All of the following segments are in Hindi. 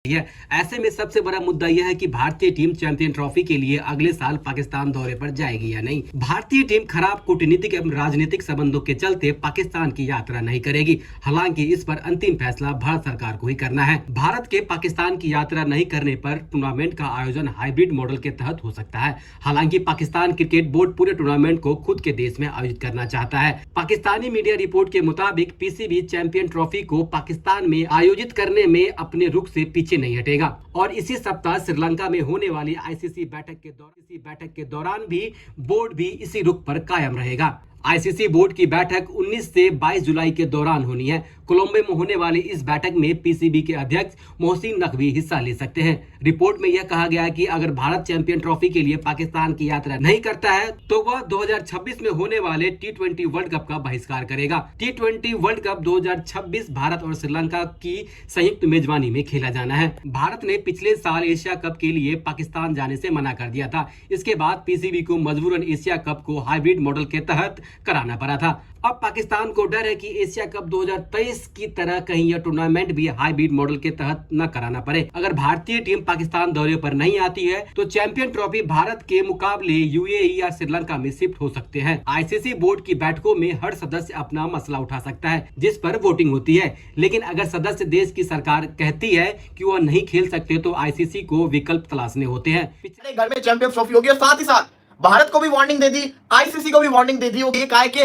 है। ऐसे में सबसे बड़ा मुद्दा यह है कि भारतीय टीम चैंपियन ट्रॉफी के लिए अगले साल पाकिस्तान दौरे पर जाएगी या नहीं। भारतीय टीम खराब कूटनीतिक एवं राजनीतिक संबंधों के चलते पाकिस्तान की यात्रा नहीं करेगी। हालांकि इस पर अंतिम फैसला भारत सरकार को ही करना है। भारत के पाकिस्तान की यात्रा नहीं करने पर टूर्नामेंट का आयोजन हाइब्रिड मॉडल के तहत हो सकता है। हालांकि पाकिस्तान क्रिकेट बोर्ड पूरे टूर्नामेंट को खुद के देश में आयोजित करना चाहता है। पाकिस्तानी मीडिया रिपोर्ट के मुताबिक पीसीबी चैंपियन ट्रॉफी को पाकिस्तान में आयोजित करने में अपने रुख से पीछे नहीं हटेगा और इसी सप्ताह श्रीलंका में होने वाली आईसीसी बैठक के दौरान भी बोर्ड भी इसी रुख पर कायम रहेगा। आईसीसी बोर्ड की बैठक 19 से 22 जुलाई के दौरान होनी है। कोलंबो में होने वाली इस बैठक में पीसीबी के अध्यक्ष मोहसिन नकवी हिस्सा ले सकते हैं। रिपोर्ट में यह कहा गया है कि अगर भारत चैंपियन ट्रॉफी के लिए पाकिस्तान की यात्रा नहीं करता है तो वह 2026 में होने वाले T20 वर्ल्ड कप का बहिष्कार करेगा। T20 वर्ल्ड कप 2026 भारत और श्रीलंका की संयुक्त मेजबानी में खेला जाना है। भारत ने पिछले साल एशिया कप के लिए पाकिस्तान जाने से मना कर दिया था। इसके बाद पीसीबी को मजबूरन एशिया कप को हाइब्रिड मॉडल के तहत कराना पड़ा था। अब पाकिस्तान को डर है कि एशिया कप 2023 की तरह कहीं यह टूर्नामेंट भी हाइब्रिड मॉडल के तहत न कराना पड़े। अगर भारतीय टीम पाकिस्तान दौरे पर नहीं आती है तो चैंपियन ट्रॉफी भारत के मुकाबले यूएई या श्रीलंका में शिफ्ट हो सकते हैं। आईसीसी बोर्ड की बैठकों में हर सदस्य अपना मसला उठा सकता है जिस पर वोटिंग होती है, लेकिन अगर सदस्य देश की सरकार कहती है कि वह नहीं खेल सकते तो आईसीसी को विकल्प तलाशने होते हैं। पिछले घर में चैंपियन ट्रॉफी होगी और साथ ही साथ भारत को भी वार्निंग दे दी, आईसीसी को भी वार्निंग दे दी होगी कि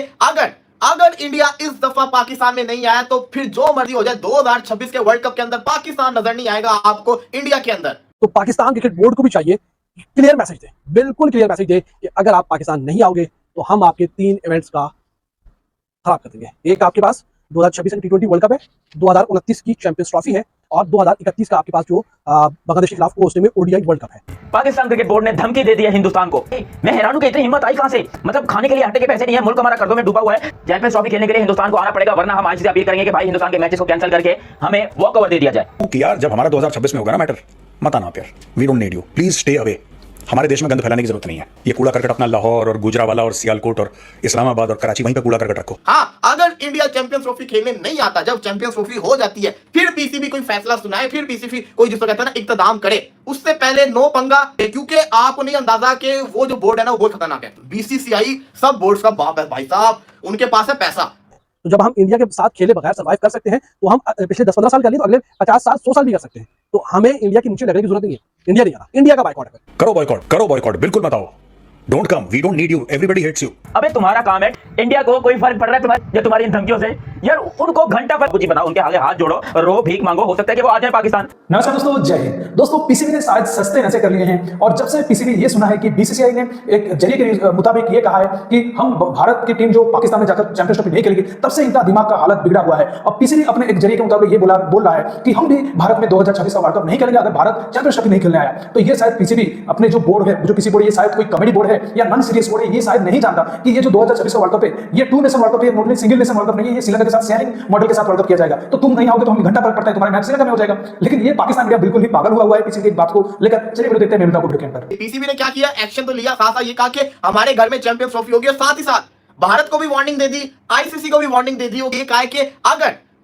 अगर इंडिया इस दफा पाकिस्तान में नहीं आया तो फिर जो मर्जी हो जाए 2026 के वर्ल्ड कप के अंदर पाकिस्तान नजर नहीं आएगा आपको इंडिया के अंदर। तो पाकिस्तान क्रिकेट बोर्ड को भी चाहिए क्लियर मैसेज दे, बिल्कुल क्लियर मैसेज दे कि अगर आप पाकिस्तान नहीं आओगे तो हम आपके 3 इवेंट्स का खराब कर देंगे। एक आपके पास 2026 का T20 वर्ल्ड कप है, 2029 की चैंपियंस ट्रॉफी है और 2031 का आपके पास जो बांग्लादेश के खिलाफ कोस्टे में ओडीआई वर्ल्ड कप है। पाकिस्तान क्रिकेट बोर्ड ने धमकी दे दी है हिंदुस्तान को। मैं हैरान हूं कि इतनी हिम्मत आई कहां से। मतलब खाने के लिए आटे के पैसे नहीं है, मुल्क हमारा कर्जों में डूबा हुआ है। चैंपियंस ट्रॉफी खेलने के लिए हिंदुस्तान को आना पड़ेगा, वरना हम आईसीसी से अपील करेंगे कि भाई हिंदुस्तान के मैचेस को कैंसिल करके हमें वॉक ओवर दे दिया जाए। यार जब हमारा 2026 में होगा ना मैटर, मत आना आप यार, we don't need you, please stay away. हमारे देश में गंद फैलाने की जरूरत नहीं है। ये कूड़ा करकट अपना लाहौर और गुजरावाला और सियालकोट और इस्लामाबाद और कराची वहीं पे कूड़ा करकट रखो। हाँ, अगर इंडिया चैंपियंस ट्रॉफी खेलने नहीं आता, जब चैंपियंस ट्रॉफी हो जाती है फिर पीसीबी कोई फैसला सुनाए, फिर पीसीबी कोई जिसको कहता है ना इक्तदाम करे, उससे पहले नो पंगा। क्योंकि आपको नहीं अंदाजा कि वो जो बोर्ड है ना वो बहुत खतरनाक है। बीसीसीआई सब बोर्ड्स का बाप है भाई साहब, उनके पास है पैसा। तो जब हम इंडिया के साथ खेले बगैर सर्वाइव कर सकते हैं तो हम पिछले 10-15 साल कर लिए तो अगले 50 साल 100 साल भी कर सकते हैं। तो हमें इंडिया के नीचे लगने की जरूरत नहीं है। इंडिया नहीं आना, इंडिया का बायकॉट है। करो बॉयकॉट, बिल्कुल बताओ। Don't come, we don't need you, everybody hates you. अबे तुम्हारा काम है, इंडिया को कोई फर्क पड़ रहा है तुम्हारी इन धमकियों से? यार उनको घंटा पर कुछ बनाओ, उनके आगे हाथ जोड़ो, रो भीख मांगो, हो सकता है कि वो आ जाए पाकिस्तान। नमस्कार दोस्तों, जय हिंद। दोस्तों पीसीबी ने शायद सस्ते नशे कर लिए हैं और जब से पीसीबी ये सुना है कि बीसीसीआई ने एक जरिए के मुताबिक ये कहा है कि हम भारत की टीम जो पाकिस्तान में जाकर चैंपियंस ट्रॉफी नहीं खेलेगी, तब से इनका दिमाग का हालत बिगड़ा हुआ है। और पीसीबी अपने एक जरिए के मुताबिक ये बोल रहा है कि हम भी भारत में 2026 का वर्ल्ड कप नहीं खेलेंगे अगर भारत चैंपियंस ट्रॉफी नहीं खेलने आया। तो ये शायद पीसीबी अपने जो बोर्ड है, जो पीसी बोर्ड, ये शायद कोई कॉमेडी बोर्ड है या नॉन सीरियस बोर्ड है, ये शायद नहीं जानता कि ये जो 2026 का वर्ल्ड कप है ये 2 नेशन वर्ल्ड कप है, सिंगल नेशन वर्ल्ड कप नहीं है। ये श्रीलंका के साथ शेयरिंग मॉडल के साथ वर्ल्ड कप किया जाएगा। तो तुम नहीं आओगे तो हम घंटा फर्क पड़ता है, तुम्हारा मैच श्रीलंका में हो जाएगा। लेकिन ये पाकिस्तान मीडिया बिल्कुल ही पागल हुआ है पीसीबी की बात को लेकर। चलिए वीडियो देखते हैं मेरे ब्रेक के अंदर। पीसीबी ने क्या किया, एक्शन तो लिया, साथ ये कहा कि हमारे घर में चैंपियंस ट्रॉफी होगी और साथ ही साथ भारत को भी वार्निंग दे दी, आईसीसी को भी वार्निंग दे दी होगी कि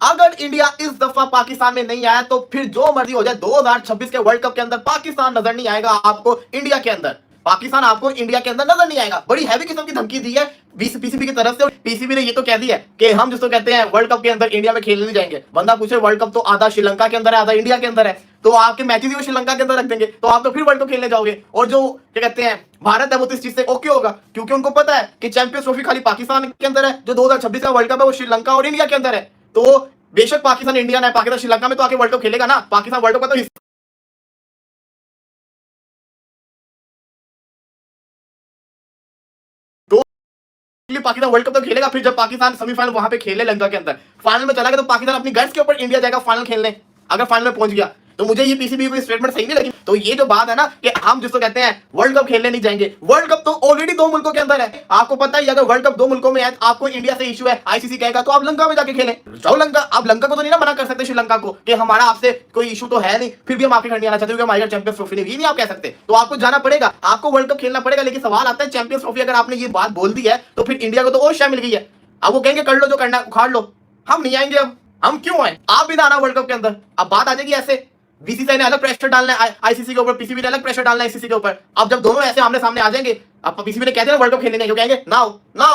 अगर इंडिया इस दफा पाकिस्तान में नहीं आया तो फिर जो मर्जी हो जाए 2026 के वर्ल्ड कप के अंदर पाकिस्तान नजर नहीं आएगा आपको इंडिया के अंदर। पाकिस्तान आपको इंडिया के अंदर नजर नहीं आएगा। बड़ी हैवी किस्म की धमकी दी है पीसीबी की तरफ से। पीसीबी ने ये तो कह दिया कि हम जिसको कहते हैं वर्ल्ड कप के अंदर इंडिया में खेलने नहीं जाएंगे। बंदा पूछे वर्ल्ड कप तो आधा श्रीलंका के अंदर है, आधा इंडिया के अंदर है, तो आपके मैचेस ही वो श्रीलंका के अंदर रख देंगे, तो आप तो फिर वर्ल्ड कप खेलने जाओगे। और जो क्या कहते हैं भारत है वो तो इस चीज से ओके होगा, क्योंकि उनको पता है कि चैंपियंस ट्रॉफी खाली पाकिस्तान के अंदर है, जो 2026 का वर्ल्ड कप है वो श्रीलंका और इंडिया के अंदर है। तो बेशक पाकिस्तान इंडिया ना, पाकिस्तान श्रीलंका में तो आके वर्ल्ड कप खेलेगा ना। पाकिस्तान वर्ल्ड कप का तो पाकिस्तान वर्ल्ड कप तो खेलेगा। फिर जब पाकिस्तान सेमीफाइनल वहां पे खेले लंका के अंदर, फाइनल में चला गया, तो पाकिस्तान अपनी गर्ज के ऊपर इंडिया जाएगा फाइनल खेलने अगर फाइनल में पहुंच गया। तो मुझे ये पीसीबी की स्टेटमेंट सही नहीं लगी। तो ये जो बात है ना कि हम जिसको कहते हैं वर्ल्ड कप खेलने नहीं जाएंगे, वर्ल्ड कप तो ऑलरेडी 2 मुल्कों के अंदर है। आपको पता है अगर वर्ल्ड कप 2 मुल्कों में है, आपको इंडिया से इशू है, आईसीसी कहेगा तो आप लंका में जाके खेलें, जाओ लंका। आप लंका को तो नहीं ना मना कर सकते श्रीलंका को कि हमारा आपसे कोई इशू तो है नहीं, फिर भी हम आपके घर नहीं आना चाहते क्योंकि हमारे चैंपियंस ट्रॉफी नहीं, ये नहीं आप कह सकते। तो आपको जाना पड़ेगा, आपको वर्ल्ड कप खेलना पड़ेगा। लेकिन सवाल आता है चैंपियंस ट्रॉफी अगर आपने ये बात बोल दी है तो फिर इंडिया को तो और शय मिल गई है। अब वो कहेंगे कर लो जो करना, उखाड़ लो, हम नहीं आएंगे। अब हम क्यों आए, आप भी ना आना वर्ल्ड कप के अंदर। अब बात आ जाएगी ऐसे बीसीसीआई ने अलग प्रेशर डालना है आईसीसी के ऊपर, पीसीबी ने अलग प्रेशर डालना है आईसीसी के ऊपर। अब जब दोनों ऐसे आमने सामने आ जाएंगे, अब पीसीबी ने कहते हैं वर्ल्ड कप खेलने नहीं, जो कहेंगे ना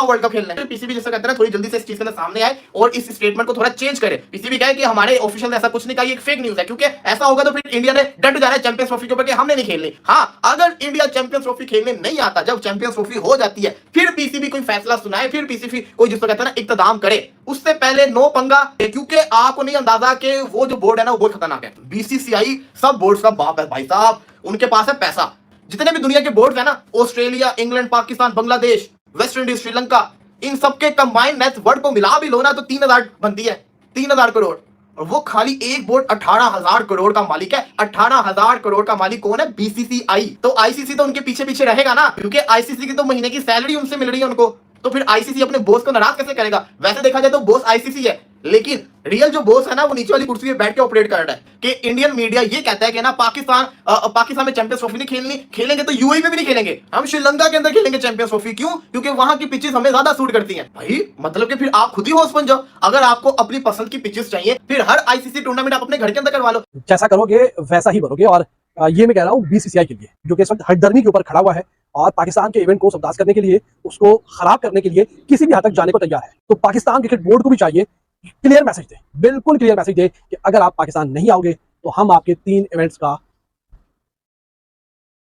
वर्ल्ड कप खेलना है। पीसीबी जैसा कहते हैं थोड़ी जल्दी से इस चीज के सामने आए और इस स्टेटमेंट को थोड़ा चेंज करे। पीसीबी कहे कि हमारे ऑफिशियल ने ऐसा कुछ नहीं कहा, ये एक फेक न्यूज है, क्योंकि ऐसा होगा तो फिर इंडिया ने डट जाना है चैंपियंस ट्रॉफी के ऊपर कि हमने नहीं खेलनी। हाँ, अगर इंडिया चैंपियंस ट्रॉफी खेलने नहीं आता, जब चैंपियंस ट्रॉफी हो जाती है, फिर पीसीबी कोई फैसला सुनाए, फिर पीसीबी कोई जिसको कहते हैं ना इक्तदाम करे, उससे पहले नो पंगा। क्योंकि आपको नहीं अंदाजा कि वो जो बोर्ड है ना वो बहुत खतरनाक है। बीसीसीआई सब बोर्ड्स का बाप है भाई साहब, उनके पास है पैसा। जितने भी दुनिया के बोर्ड्स हैं ना, Australia, England, Pakistan, Bangladesh, West Indies, Sri Lanka, इन सबके कंबाइंड नेट वर्थ को मिला भी लो ना तो 3000 बनती है, 3000 करोड़। और वो खाली एक बोर्ड 18,000 करोड़ का मालिक है। 18,000 करोड़ का मालिक कौन है? बीसीसीआई। तो आईसीसी तो उनके पीछे पीछे रहेगा ना, क्योंकि आईसीसी की तो महीने की सैलरी उनसे मिल रही है उनको। तो फिर आईसीसी अपने बॉस को नाराज कैसे करेगा? वैसे देखा जाए तो बॉस आईसीसी है, लेकिन रियल जो बॉस है ना वो नीचे वाली कुर्सी पे बैठ के ऑपरेट कर रहा है। कि इंडियन मीडिया ये कहता है कि ना पाकिस्तान में चैंपियंस ट्रॉफी नहीं खेलनी, खेलेंगे तो यूएई में भी नहीं खेलेंगे, हम श्रीलंका के अंदर खेलेंगे चैंपियंस ट्रॉफी। क्यों? क्योंकि वहां की पिचेस हमें ज्यादा सूट करती हैं। भाई मतलब कि फिर आप खुद ही होस्ट बन जाओ। अगर आपको अपनी पसंद की पिचेस चाहिए, फिर हर आईसीसी टूर्नामेंट आप अपने घर के अंदर करवा लो। जैसा करोगे वैसा ही बनोगे। और ये मैं कह रहा हूँ बीसीसीआई के लिए, जो कि इस वक्त हरदर्मी के ऊपर खड़ा हुआ है और पाकिस्तान के इवेंट को सबदास करने के लिए, उसको खराब करने के लिए किसी भी हद तक जाने को तैयार है। तो पाकिस्तान क्रिकेट बोर्ड को भी चाहिए क्लियर मैसेज दे, बिल्कुल क्लियर मैसेज दे कि अगर आप पाकिस्तान नहीं आओगे तो हम आपके 3 इवेंट्स का